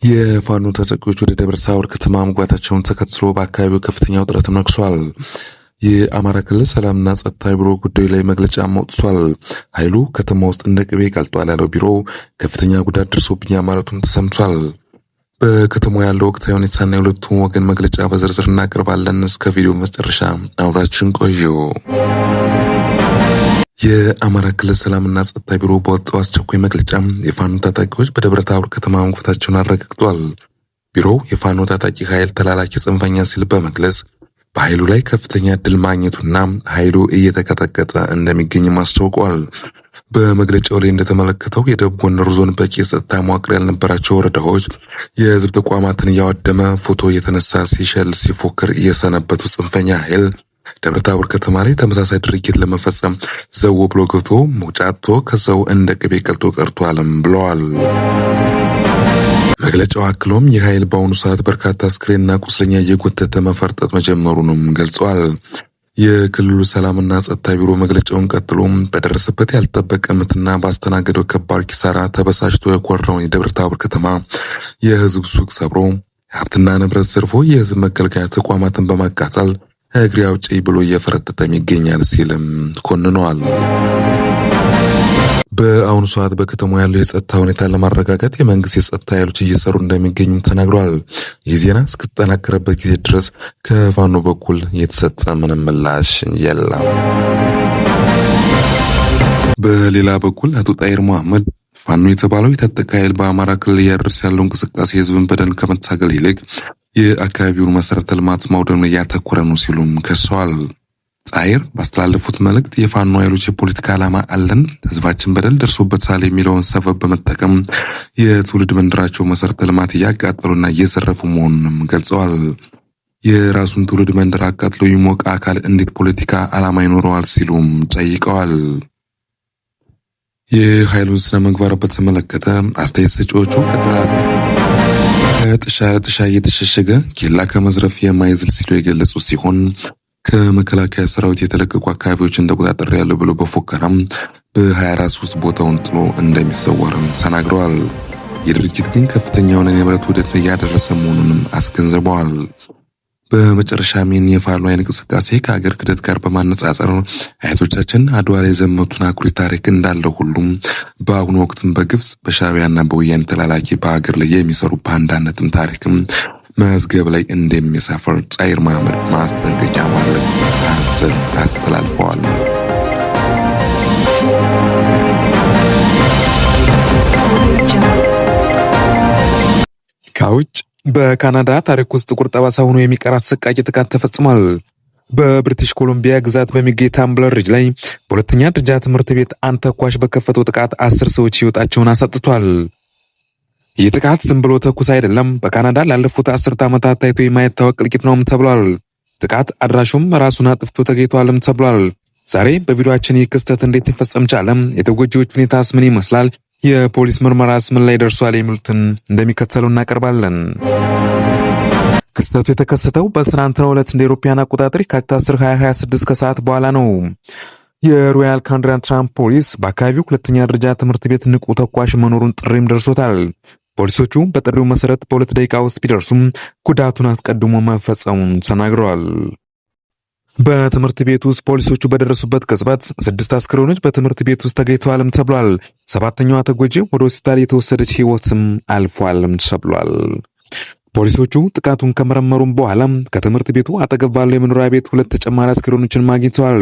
የፋኖ ታጣቂዎች ወደ ደብረ ታቦር ከተማ መግባታቸውን ተከትሎ በአካባቢው ከፍተኛ ውጥረት ነግሷል። የአማራ ክልል ሰላምና ጸጥታ ቢሮ ጉዳዩ ላይ መግለጫ አውጥቷል። ኃይሉ ከተማ ውስጥ እንደ ቅቤ ቀልጧል ያለው ቢሮው ከፍተኛ ጉዳት ደርሶብኛል ማለቱም ተሰምቷል። በከተማው ያለው ወቅታዊ ሁኔታና የሁለቱም ወገን መግለጫ በዝርዝር እናቀርባለን። እስከ ቪዲዮ መጨረሻ አብራችን ቆዩ። የአማራ ክልል ሰላምና ጸጥታ ቢሮ በወጣው አስቸኳይ መግለጫ የፋኖ ታጣቂዎች በደብረ ታቦር ከተማ መግባታቸውን አረጋግጧል። ቢሮው የፋኖ ታጣቂ ኃይል ተላላኪ ጽንፈኛ ሲል በመግለጽ በኃይሉ ላይ ከፍተኛ ድል ማግኘቱና ኃይሉ እየተቀጠቀጠ እንደሚገኝም አስታውቋል። በመግለጫው ላይ እንደተመለከተው የደቡብ ጎንደር ዞን በቂ የጸጥታ መዋቅር ያልነበራቸው ወረዳዎች የህዝብ ተቋማትን እያወደመ ፎቶ እየተነሳ ሲሸል ሲፎክር እየሰነበቱ ጽንፈኛ ኃይል ደብረ ታቦር ከተማ ላይ ተመሳሳይ ድርጊት ለመፈጸም ዘው ብሎ ገብቶ መውጫ አጥቶ ከዛው እንደ ቅቤ ቀልጦ ቀርቷልም ብለዋል። መግለጫው አክሎም ይህ ኃይል በአሁኑ ሰዓት በርካታ አስክሬንና ቁስለኛ እየጎተተ መፈርጠጥ መጀመሩንም ገልጿል። የክልሉ ሰላምና ጸጥታ ቢሮ መግለጫውን ቀጥሎም በደረሰበት ያልተጠበቀ ምትና ባስተናገደው ከባድ ኪሳራ ተበሳጭቶ የኮራውን የደብረ ታቦር ከተማ የህዝብ ሱቅ ሰብሮ ሀብትና ንብረት ዘርፎ የህዝብ መገልገያ ተቋማትን በማቃጠል እግሬ አውጪ ብሎ እየፈረጠጠም ይገኛል ሲልም ኮንነዋል። በአሁኑ ሰዓት በከተማው ያለው የጸጥታ ሁኔታ ለማረጋጋት የመንግስት የጸጥታ ኃይሎች እየሰሩ እንደሚገኙ ተናግሯል። ይህ ዜና እስከተጠናከረበት ጊዜ ድረስ ከፋኖ በኩል የተሰጠ ምንም ምላሽ የለም። በሌላ በኩል አቶ ጣይር መሐመድ ፋኖ የተባለው የታጠቀ ኃይል በአማራ ክልል እያደረሰ ያለው እንቅስቃሴ ህዝብን በደል ከመታገል ይልቅ የአካባቢውን መሰረተ ልማት ማውደም ላይ ያተኮረ ነው ሲሉም ከሰዋል። ጣይር ባስተላለፉት መልእክት የፋኖ ኃይሎች የፖለቲካ ዓላማ አለን፣ ህዝባችን በደል ደርሶበታል የሚለውን ሰበብ በመጠቀም የትውልድ መንደራቸው መሰረተ ልማት እያቃጠሉና እየዘረፉ መሆኑንም ገልጸዋል። የራሱን ትውልድ መንደር አቃጥሎ ይሞቅ አካል እንዴት ፖለቲካ ዓላማ ይኖረዋል ሲሉም ጠይቀዋል። የኃይሉን ስነ ምግባር በተመለከተ አስተያየት ሰጪዎቹ ጥሻ እየተሸሸገ ኬላ ከመዝረፍ የማይዝል ሲሉ የገለጹ ሲሆን ከመከላከያ ሰራዊት የተለቀቁ አካባቢዎችን ተቆጣጠር ያለው ብሎ በፎከራም በ24 ውስጥ ቦታውን ጥሎ እንደሚሰወርም ተናግረዋል። የድርጅት ግን ከፍተኛ የሆነ ንብረት ውድመት እያደረሰ መሆኑንም አስገንዝበዋል። በመጨረሻም የፋኖ ኃይል እንቅስቃሴ ከሀገር ክደት ጋር በማነጻጸር አያቶቻችን አድዋ ላይ የዘመቱን አኩሪ ታሪክ እንዳለው ሁሉም በአሁኑ ወቅትም በግብጽ በሻዕቢያና በወያኔ ተላላኪ በሀገር ላይ የሚሰሩ ባንዳነትም ታሪክም መዝገብ ላይ እንደሚሰፍር ጣይር መሐመድ ማስጠንቀቂያ ማለት አስተላልፈዋል። ከውጭ በካናዳ ታሪክ ውስጥ ጥቁር ጠባሳ ሆኖ የሚቀር አሰቃቂ ጥቃት ተፈጽሟል። በብሪቲሽ ኮሎምቢያ ግዛት በሚገኝ ታምብለር ሪጅ ላይ በሁለተኛ ደረጃ ትምህርት ቤት አንድ ተኳሽ በከፈተው ጥቃት 10 ሰዎች ሕይወታቸውን አሳጥቷል። ይህ ጥቃት ዝም ብሎ ተኩስ አይደለም። በካናዳ ላለፉት 10 ዓመታት ታይቶ የማይታወቅ እልቂት ነውም ተብሏል። ጥቃት አድራሹም ራሱን አጥፍቶ ተገኝቷልም ተብሏል። ዛሬ በቪዲዮአችን ይህ ክስተት እንዴት ሊፈጸም ቻለም? የተጎጂዎች ሁኔታስ ምን ይመስላል? የፖሊስ ምርመራስ ምን ላይ ደርሷል? የሚሉትን እንደሚከተለው እናቀርባለን። ክስተቱ የተከሰተው በትናንትናው ዕለት እንደ አውሮፓውያን አቆጣጠር የካቲት 10 2026 ከሰዓት በኋላ ነው። የሮያል ካናዲያን ትራምፕ ፖሊስ በአካባቢው ሁለተኛ ደረጃ ትምህርት ቤት ንቁ ተኳሽ መኖሩን ጥሪም ደርሶታል። ፖሊሶቹ በጥሪው መሰረት በ2 ደቂቃ ውስጥ ቢደርሱም ጉዳቱን አስቀድሞ መፈጸሙን ተናግረዋል። በትምህርት ቤት ውስጥ ፖሊሶቹ በደረሱበት ቅጽበት 6 አስክሬኖች በትምህርት ቤት ውስጥ ተገኝተዋልም ተብሏል። 7ኛዋ ተጎጂ ወደ ሆስፒታል የተወሰደች ሕይወትም አልፏልም ተብሏል። ፖሊሶቹ ጥቃቱን ከመረመሩም በኋላ ከትምህርት ቤቱ አጠገብ ባለው የመኖሪያ ቤት 2 ተጨማሪ አስክሬኖችን ማግኝተዋል።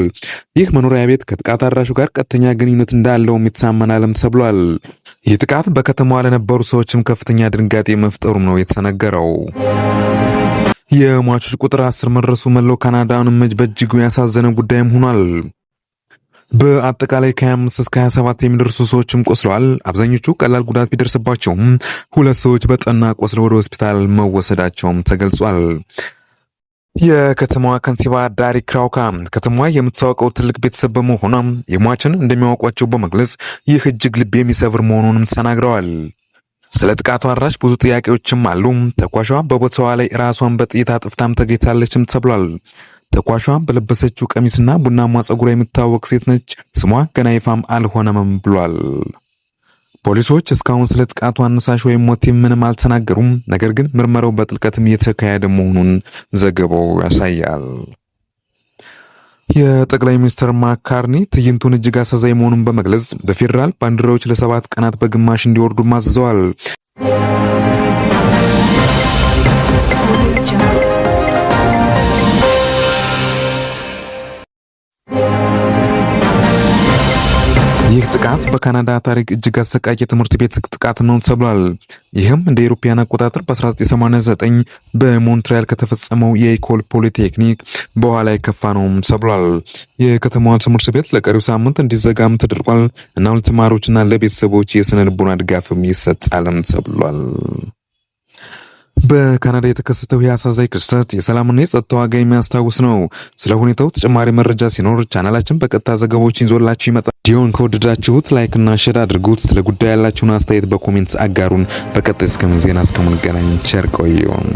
ይህ መኖሪያ ቤት ከጥቃት አድራሹ ጋር ቀጥተኛ ግንኙነት እንዳለውም ይታመናልም ተብሏል። ይህ ጥቃት በከተማዋ ለነበሩ ሰዎችም ከፍተኛ ድንጋጤ መፍጠሩም ነው የተነገረው። የሟቾች ቁጥር 10 መድረሱ መላው ካናዳውያንን በእጅጉ ያሳዘነ ጉዳይም ሆኗል። በአጠቃላይ ከ25 እስከ 27 የሚደርሱ ሰዎችም ቆስለዋል። አብዛኞቹ ቀላል ጉዳት ቢደርስባቸውም 2 ሰዎች በጠና ቆስለው ወደ ሆስፒታል መወሰዳቸውም ተገልጿል። የከተማዋ ከንቲባ ዳሪ ክራውካ ከተማዋ የምትታወቀው ትልቅ ቤተሰብ በመሆኗ የሟችን እንደሚያውቋቸው በመግለጽ ይህ እጅግ ልብ የሚሰብር መሆኑንም ተናግረዋል። ስለ ጥቃቱ አድራሽ ብዙ ጥያቄዎችም አሉ። ተኳሿ በቦታዋ ላይ ራሷን በጥይት አጥፍታም ተገኝታለችም ተብሏል። ተኳሿ በለበሰችው ቀሚስና ቡናማ ጸጉሯ የምትታወቅ ሴት ነች። ስሟ ገና ይፋም አልሆነም ብሏል። ፖሊሶች እስካሁን ስለ ጥቃቱ አነሳሽ ወይም ሞቲቭ ምንም አልተናገሩም። ነገር ግን ምርመራው በጥልቀትም እየተካሄደ መሆኑን ዘገባው ያሳያል። የጠቅላይ ሚኒስትር ማካርኒ ትዕይንቱን እጅግ አሳዛኝ መሆኑን በመግለጽ በፌዴራል ባንዲራዎች ለ7 ቀናት በግማሽ እንዲወርዱ ማዘዋል። ይህ ጥቃት በካናዳ ታሪክ እጅግ አሰቃቂ ትምህርት ቤት ጥቃት ነው ተብሏል። ይህም እንደ አውሮፓውያን አቆጣጠር በ1989 በሞንትሪያል ከተፈጸመው የኢኮል ፖሊቴክኒክ በኋላ የከፋ ነው ተብሏል። የከተማዋ ትምህርት ቤት ለቀሪው ሳምንት እንዲዘጋም ተደርጓል እና ለተማሪዎችና ለቤተሰቦች የስነ ልቦና ድጋፍም ይሰጣልም ተብሏል። በካናዳ የተከሰተው የአሳዛኝ ክስተት የሰላምና የጸጥታ ዋጋ የሚያስታውስ ነው። ስለ ሁኔታው ተጨማሪ መረጃ ሲኖር ቻናላችን በቀጥታ ዘገባዎችን ይዞላችሁ ይመጣል። ቪዲዮውን ከወደዳችሁት ላይክ እና ሼር አድርጉት። ስለ ጉዳዩ ያላችሁን አስተያየት በኮሜንት አጋሩን። በቀጣይ እስከምንገናኝ ቸር ቆዩን።